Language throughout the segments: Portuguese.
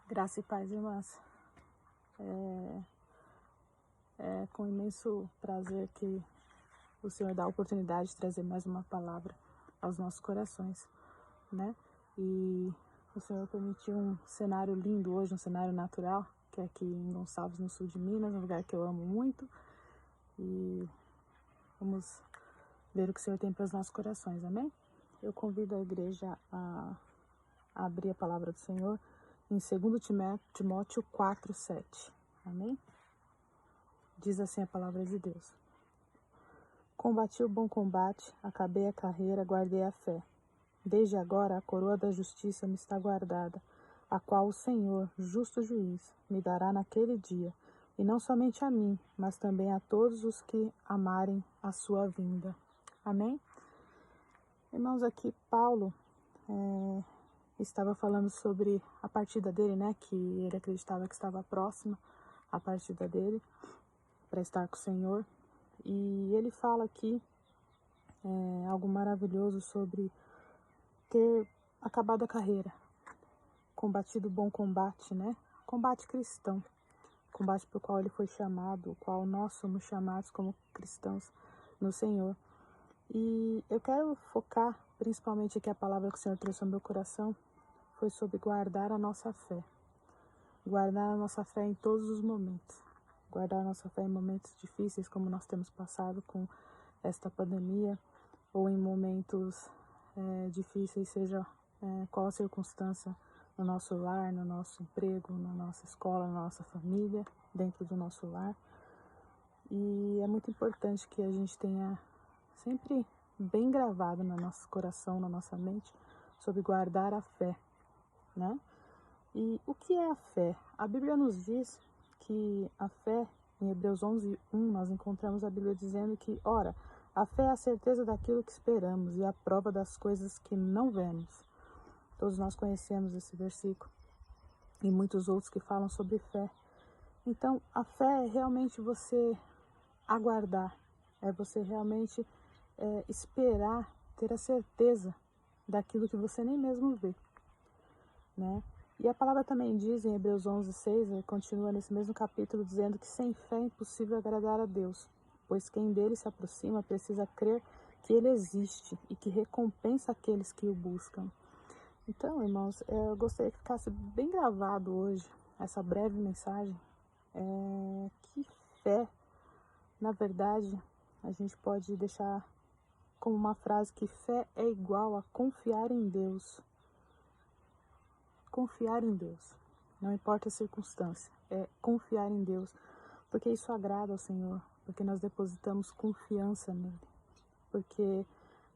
Graça e paz, irmãs. É com imenso prazer que o Senhor dá a oportunidade de trazer mais uma palavra aos nossos corações, né? E o Senhor permitiu um cenário lindo hoje, um cenário natural, que é aqui em Gonçalves, no sul de Minas, um lugar que eu amo muito. E vamos ver o que o Senhor tem para os nossos corações, amém? Eu convido a igreja a abrir a palavra do Senhor em 2 Timóteo 4:7, amém? Diz assim a palavra de Deus: Combati o bom combate, acabei a carreira, guardei a fé. Desde agora a coroa da justiça me está guardada, a qual o Senhor, justo juiz, me dará naquele dia, e não somente a mim, mas também a todos os que amarem a sua vinda. Amém? Irmãos, aqui Paulo estava falando sobre a partida dele, né? Que ele acreditava que estava próxima a partida dele para estar com o Senhor. E ele fala aqui algo maravilhoso sobre ter acabado a carreira, combatido o bom combate, né? Combate cristão, combate para o qual ele foi chamado, o qual nós somos chamados como cristãos no Senhor. E eu quero focar principalmente aqui a palavra que o Senhor trouxe ao meu coração, foi sobre guardar a nossa fé. Guardar a nossa fé em todos os momentos. Guardar a nossa fé em momentos difíceis, como nós temos passado com esta pandemia, ou em momentos difíceis, seja qual a circunstância no nosso lar, no nosso emprego, na nossa escola, na nossa família, dentro do nosso lar. E é muito importante que a gente tenha sempre bem gravado no nosso coração, na nossa mente, sobre guardar a fé, né? E o que é a fé? A Bíblia nos diz que a fé, em Hebreus 11:1, nós encontramos a Bíblia dizendo que, ora, a fé é a certeza daquilo que esperamos e a prova das coisas que não vemos. Todos nós conhecemos esse versículo e muitos outros que falam sobre fé. Então, a fé é realmente você aguardar, é você realmente esperar, ter a certeza daquilo que você nem mesmo vê, né? E a palavra também diz em Hebreus 11:6, continua nesse mesmo capítulo, dizendo que sem fé é impossível agradar a Deus, pois quem dele se aproxima precisa crer que ele existe e que recompensa aqueles que o buscam. Então, irmãos, eu gostaria que ficasse bem gravado hoje, essa breve mensagem, que fé, na verdade, a gente pode deixar como uma frase que fé é igual a confiar em Deus. Confiar em Deus, não importa a circunstância, é confiar em Deus, porque isso agrada ao Senhor, porque nós depositamos confiança nele, porque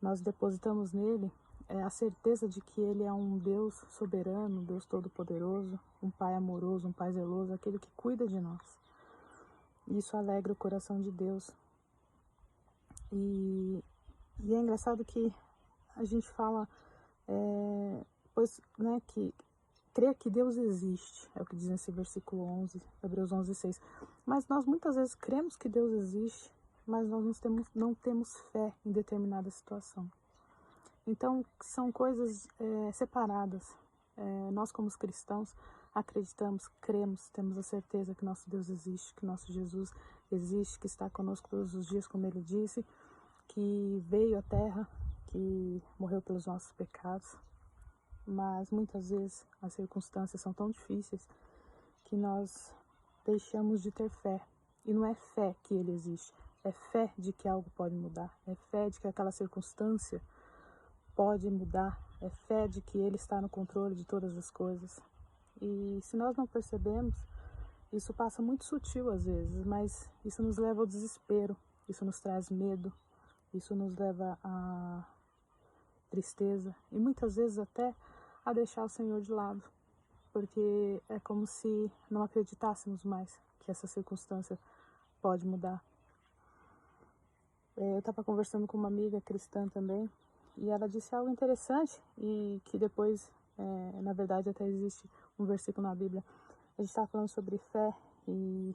nós depositamos nele a certeza de que ele é um Deus soberano, um Deus todo-poderoso, um Pai amoroso, um Pai zeloso, aquele que cuida de nós. E isso alegra o coração de Deus. E é engraçado que a gente fala, pois, né, que crer que Deus existe, é o que diz nesse versículo 11, Hebreus 11:6. Mas nós muitas vezes cremos que Deus existe, mas nós não temos fé em determinada situação. Então, são coisas separadas. Nós, como os cristãos, acreditamos, cremos, temos a certeza que nosso Deus existe, que nosso Jesus existe, que está conosco todos os dias, como ele disse, que veio à terra, que morreu pelos nossos pecados. Mas muitas vezes as circunstâncias são tão difíceis que nós deixamos de ter fé. E não é fé que ele existe, é fé de que algo pode mudar, é fé de que aquela circunstância pode mudar, é fé de que ele está no controle de todas as coisas. E se nós não percebemos, isso passa muito sutil às vezes, mas isso nos leva ao desespero, isso nos traz medo, isso nos leva a tristeza e muitas vezes até a deixar o Senhor de lado, porque é como se não acreditássemos mais que essa circunstância pode mudar. Eu estava conversando com uma amiga cristã também e ela disse algo interessante e que depois, na verdade, até existe um versículo na Bíblia. A gente estava falando sobre fé e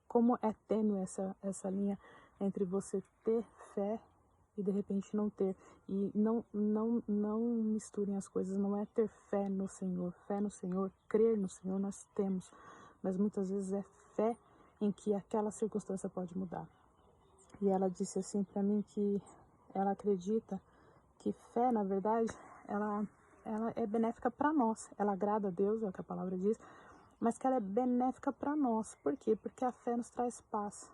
como é tênue essa linha entre você ter fé e de repente não ter. E não misturem as coisas, não é ter fé no Senhor, crer no Senhor nós temos, mas muitas vezes é fé em que aquela circunstância pode mudar. E ela disse assim para mim que ela acredita que fé, na verdade, ela é benéfica para nós, ela agrada a Deus, é o que a palavra diz, mas que ela é benéfica para nós. Por quê? Porque a fé nos traz paz,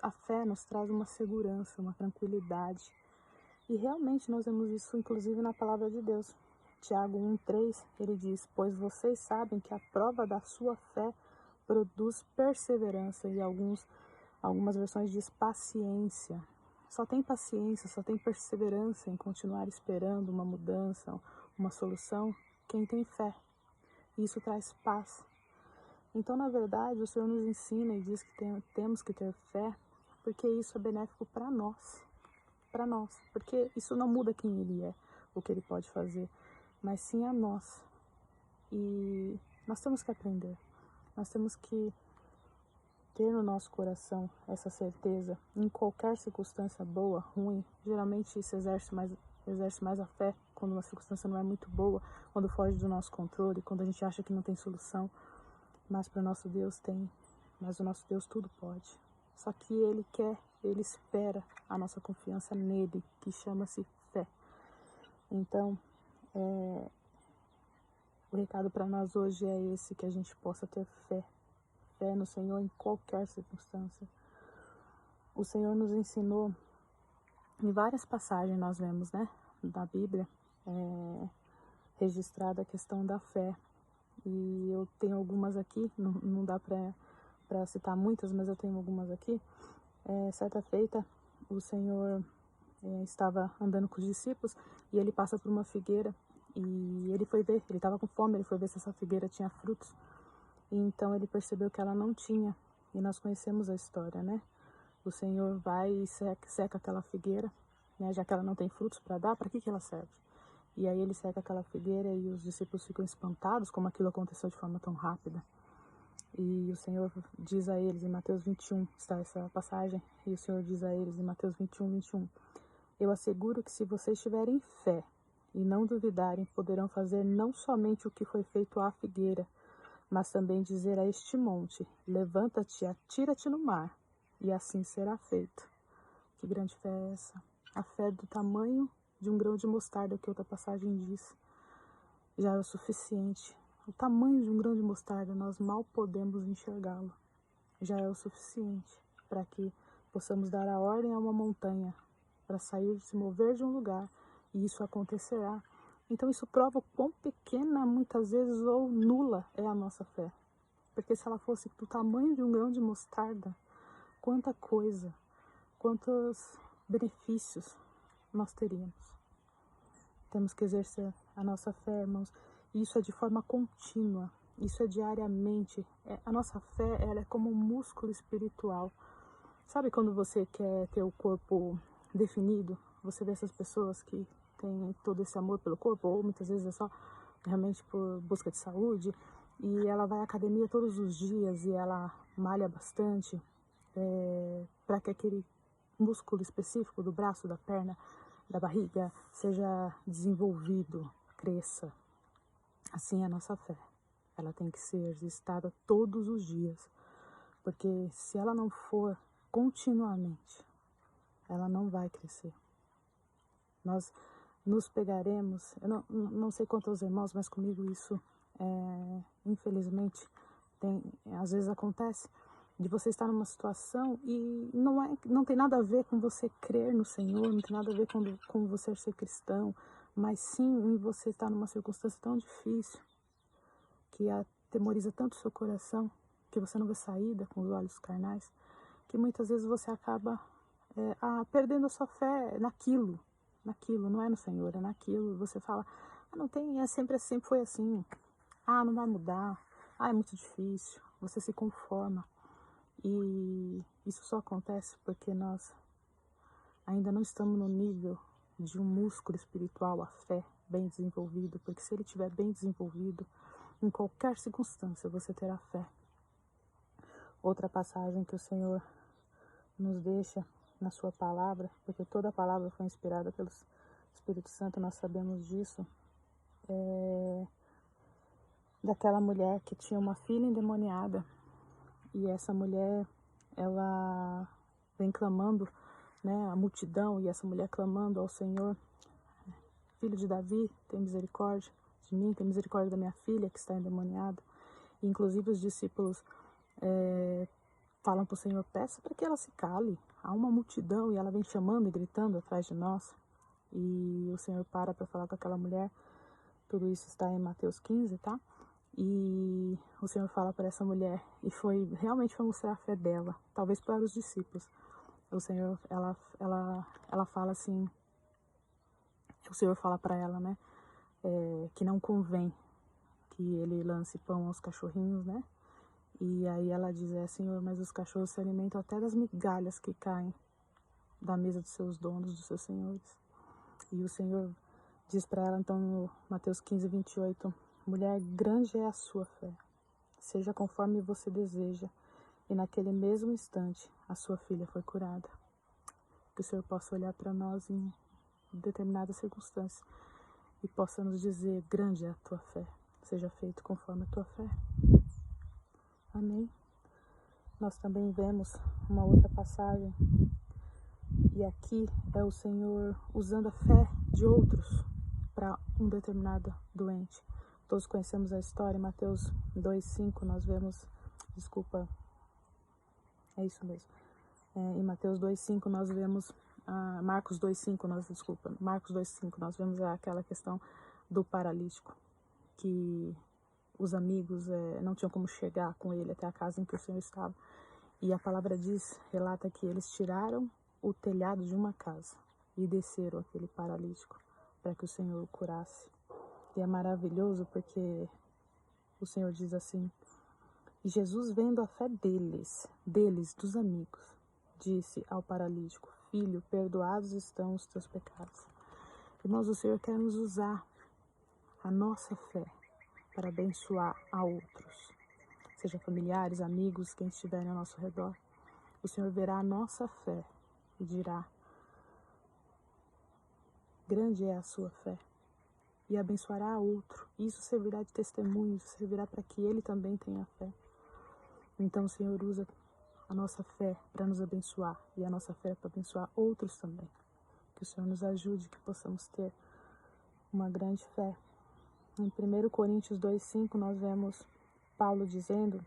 a fé nos traz uma segurança, uma tranquilidade. E realmente nós vemos isso inclusive na palavra de Deus. Tiago 1,3, ele diz: pois vocês sabem que a prova da sua fé produz perseverança, e algumas versões diz paciência. Só tem paciência, só tem perseverança em continuar esperando uma mudança, uma solução, quem tem fé. Isso traz paz. Então, na verdade, o Senhor nos ensina e diz que temos que ter fé, porque isso é benéfico para nós. Para nós. Porque isso não muda quem Ele é, o que Ele pode fazer, mas sim a nós. E nós temos que aprender. Nós temos que ter no nosso coração essa certeza, em qualquer circunstância boa, ruim. Geralmente isso exerce mais a fé quando uma circunstância não é muito boa, quando foge do nosso controle, quando a gente acha que não tem solução. Mas para o nosso Deus tem, mas o nosso Deus tudo pode. Só que Ele espera a nossa confiança nele, que chama-se fé. Então, o recado para nós hoje é esse, que a gente possa ter fé no Senhor em qualquer circunstância. O Senhor nos ensinou, em várias passagens nós vemos, né, da Bíblia, registrada a questão da fé. E eu tenho algumas aqui, não dá para citar muitas, mas eu tenho algumas aqui. Certa feita, o Senhor estava andando com os discípulos e ele passa por uma figueira e ele foi ver, ele estava com fome, ele foi ver se essa figueira tinha frutos. E então ele percebeu que ela não tinha, e nós conhecemos a história, né? O Senhor vai e seca aquela figueira, né? Já que ela não tem frutos para dar, para que ela serve? E aí ele seca aquela figueira e os discípulos ficam espantados como aquilo aconteceu de forma tão rápida. E o Senhor diz a eles, em Mateus 21, está essa passagem, e o Senhor diz a eles em Mateus 21, eu asseguro que se vocês tiverem fé e não duvidarem, poderão fazer não somente o que foi feito à figueira, mas também dizer a este monte, levanta-te, atira-te no mar, e assim será feito. Que grande fé é essa? A fé do tamanho de um grão de mostarda, que outra passagem diz, já é o suficiente. O tamanho de um grão de mostarda, nós mal podemos enxergá-lo. Já é o suficiente para que possamos dar a ordem a uma montanha para sair, se mover de um lugar, e isso acontecerá. Então isso prova o quão pequena, muitas vezes, ou nula é a nossa fé. Porque se ela fosse do tamanho de um grão de mostarda, quanta coisa, quantos benefícios nós teríamos. Temos que exercer a nossa fé, irmãos. Isso é de forma contínua, isso é diariamente. A nossa fé, ela é como um músculo espiritual. Sabe quando você quer ter o corpo definido? Você vê essas pessoas que têm todo esse amor pelo corpo, ou muitas vezes é só realmente por busca de saúde, e ela vai à academia todos os dias e ela malha bastante, para que aquele músculo específico do braço, da perna, da barriga seja desenvolvido, cresça. Assim é a nossa fé. Ela tem que ser exercitada todos os dias, porque se ela não for continuamente, ela não vai crescer. Nós nos pegaremos, eu não sei quantos irmãos, mas comigo isso, infelizmente, às vezes acontece, de você estar numa situação e não tem nada a ver com você crer no Senhor, não tem nada a ver com você ser cristão, mas sim em você estar numa circunstância tão difícil, que atemoriza tanto o seu coração, que você não vê saída com os olhos carnais, que muitas vezes você acaba perdendo a sua fé naquilo, não é no Senhor, é naquilo. Você fala, não tem, sempre foi assim, não vai mudar, é muito difícil, você se conforma. E isso só acontece porque nós ainda não estamos no nível de um músculo espiritual, a fé, bem desenvolvido, porque se ele estiver bem desenvolvido, em qualquer circunstância você terá fé. Outra passagem que o Senhor nos deixa na sua palavra, porque toda a palavra foi inspirada pelo Espírito Santo, nós sabemos disso, daquela mulher que tinha uma filha endemoniada, e essa mulher, ela vem clamando, né, a multidão, e essa mulher clamando ao Senhor: Filho de Davi, tem misericórdia de mim, tem misericórdia da minha filha que está endemoniada. E, inclusive os discípulos falam para o Senhor: peça para que ela se cale, há uma multidão e ela vem chamando e gritando atrás de nós. E o Senhor para falar com aquela mulher. Tudo isso está em Mateus 15, tá? E o Senhor fala para essa mulher, e realmente foi mostrar a fé dela, talvez para os discípulos. O Senhor, ela fala assim, o Senhor fala para ela, né, que não convém que ele lance pão aos cachorrinhos, né? E aí ela diz: Senhor, mas os cachorros se alimentam até das migalhas que caem da mesa dos seus donos, dos seus senhores. E o Senhor diz para ela, então, no Mateus 15, 28, mulher, grande é a sua fé, seja conforme você deseja. E naquele mesmo instante, a sua filha foi curada. Que o Senhor possa olhar para nós em determinadas circunstâncias e possa nos dizer: grande é a tua fé, seja feito conforme a tua fé. Amém. Nós também vemos uma outra passagem, e aqui é o Senhor usando a fé de outros para um determinado doente. Todos conhecemos a história. Em Mateus 2,5 nós vemos, é isso mesmo. Em Mateus 2,5 nós vemos, Marcos 2,5 nós vemos aquela questão do paralítico, que os amigos não tinham como chegar com ele até a casa em que o Senhor estava. E a palavra relata que eles tiraram o telhado de uma casa e desceram aquele paralítico para que o Senhor o curasse. E é maravilhoso porque o Senhor diz assim: e Jesus, vendo a fé deles, dos amigos, disse ao paralítico: filho, perdoados estão os teus pecados. Irmãos, o Senhor quer nos usar a nossa fé para abençoar a outros, seja familiares, amigos, quem estiverem ao nosso redor. O Senhor verá a nossa fé e dirá: grande é a sua fé, e abençoará a outro. Isso servirá de testemunho, servirá para que ele também tenha fé. Então o Senhor usa a nossa fé para nos abençoar, e a nossa fé para abençoar outros também. Que o Senhor nos ajude, que possamos ter uma grande fé. Em 1 Coríntios 2,5 nós vemos Paulo dizendo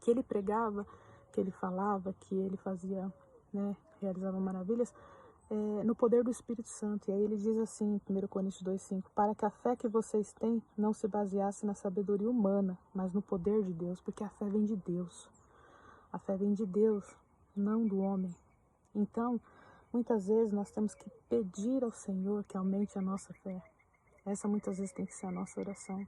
que ele pregava, que ele falava, que ele fazia, né, realizava maravilhas no poder do Espírito Santo. E aí ele diz assim, em 1 Coríntios 2,5, para que a fé que vocês têm não se baseasse na sabedoria humana, mas no poder de Deus, porque a fé vem de Deus. A fé vem de Deus, não do homem. Então, muitas vezes nós temos que pedir ao Senhor que aumente a nossa fé. Essa muitas vezes tem que ser a nossa oração.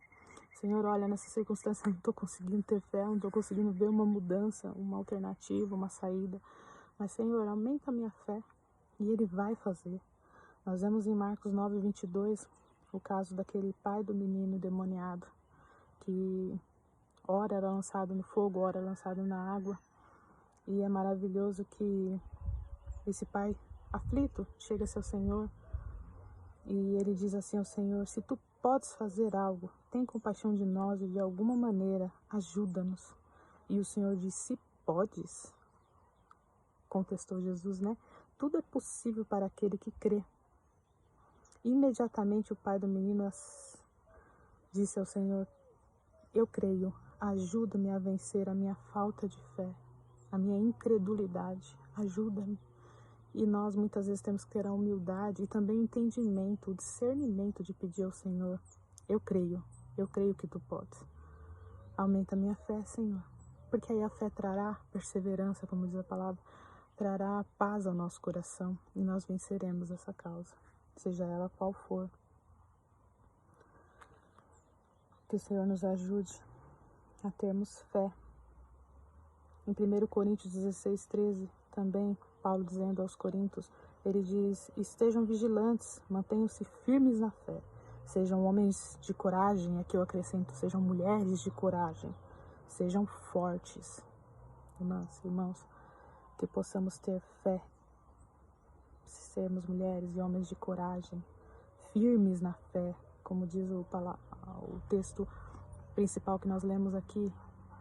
Senhor, olha, nessa circunstância eu não estou conseguindo ter fé, não estou conseguindo ver uma mudança, uma alternativa, uma saída. Mas, Senhor, aumenta a minha fé. E Ele vai fazer. Nós vemos em Marcos 9, 22, o caso daquele pai do menino endemoniado, que ora era lançado no fogo, ora era lançado na água. E é maravilhoso que esse pai aflito chega-se ao Senhor e ele diz assim ao Senhor: se tu podes fazer algo, tem compaixão de nós e de alguma maneira ajuda-nos. E o Senhor diz: se podes, contestou Jesus, né? Tudo é possível para aquele que crê. Imediatamente o pai do menino disse ao Senhor: eu creio, ajuda-me a vencer a minha falta de fé, a minha incredulidade, ajuda-me. E nós muitas vezes temos que ter a humildade e também o entendimento, o discernimento de pedir ao Senhor: eu creio que tu podes. Aumenta a minha fé, Senhor, porque aí a fé trará perseverança, como diz a palavra, trará paz ao nosso coração e nós venceremos essa causa, seja ela qual for. Que o Senhor nos ajude a termos fé. Em 1 Coríntios 16, 13, também, Paulo dizendo aos Coríntios, ele diz: estejam vigilantes, mantenham-se firmes na fé, sejam homens de coragem, aqui eu acrescento, sejam mulheres de coragem, sejam fortes. Irmãs, irmãos, que possamos ter fé, sermos mulheres e homens de coragem, firmes na fé, como diz o texto principal que nós lemos aqui,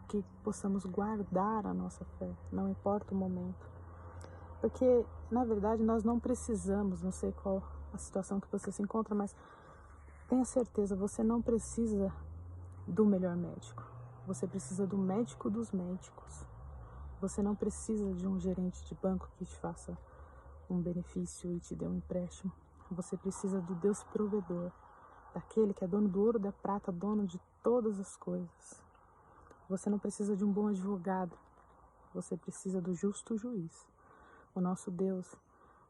que possamos guardar a nossa fé, não importa o momento. Porque, na verdade, nós não precisamos, não sei qual a situação que você se encontra, mas tenha certeza, você não precisa do melhor médico. Você precisa do médico dos médicos. Você não precisa de um gerente de banco que te faça um benefício e te dê um empréstimo. Você precisa do Deus provedor, daquele que é dono do ouro, da prata, dono de todas as coisas. Você não precisa de um bom advogado. Você precisa do justo juiz. O nosso Deus,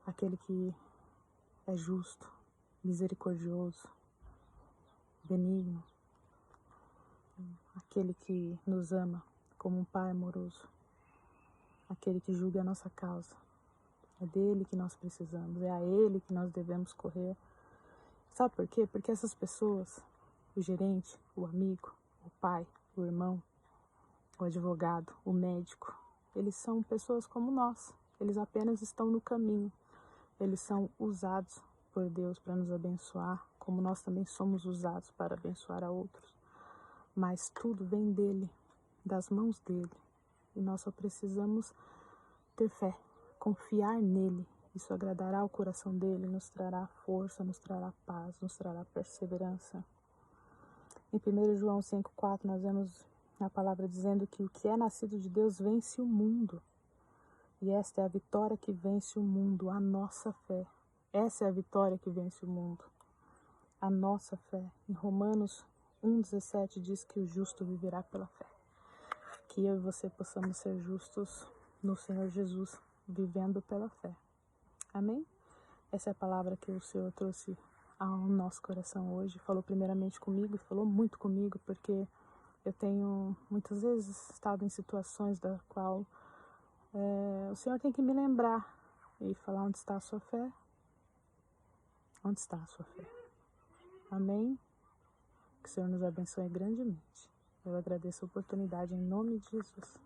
aquele que é justo, misericordioso, benigno, aquele que nos ama como um pai amoroso, aquele que julga a nossa causa. É dele que nós precisamos, é a ele que nós devemos correr. Sabe por quê? Porque essas pessoas, o gerente, o amigo, o pai, o irmão, o advogado, o médico, eles são pessoas como nós. Eles apenas estão no caminho. Eles são usados por Deus para nos abençoar, como nós também somos usados para abençoar a outros. Mas tudo vem dele, das mãos dele. E nós só precisamos ter fé, confiar nele. Isso agradará o coração dele, nos trará força, nos trará paz, nos trará perseverança. Em 1 João 5,4 nós vemos a palavra dizendo que o que é nascido de Deus vence o mundo. E esta é a vitória que vence o mundo, a nossa fé. Essa é a vitória que vence o mundo, a nossa fé. Em Romanos 1,17 diz que o justo viverá pela fé. Que eu e você possamos ser justos no Senhor Jesus, vivendo pela fé. Amém? Essa é a palavra que o Senhor trouxe ao nosso coração hoje. Falou primeiramente comigo e falou muito comigo, porque eu tenho muitas vezes estado em situações da qual o Senhor tem que me lembrar e falar: onde está a sua fé? Onde está a sua fé? Amém? Que o Senhor nos abençoe grandemente. Eu agradeço a oportunidade em nome de Jesus.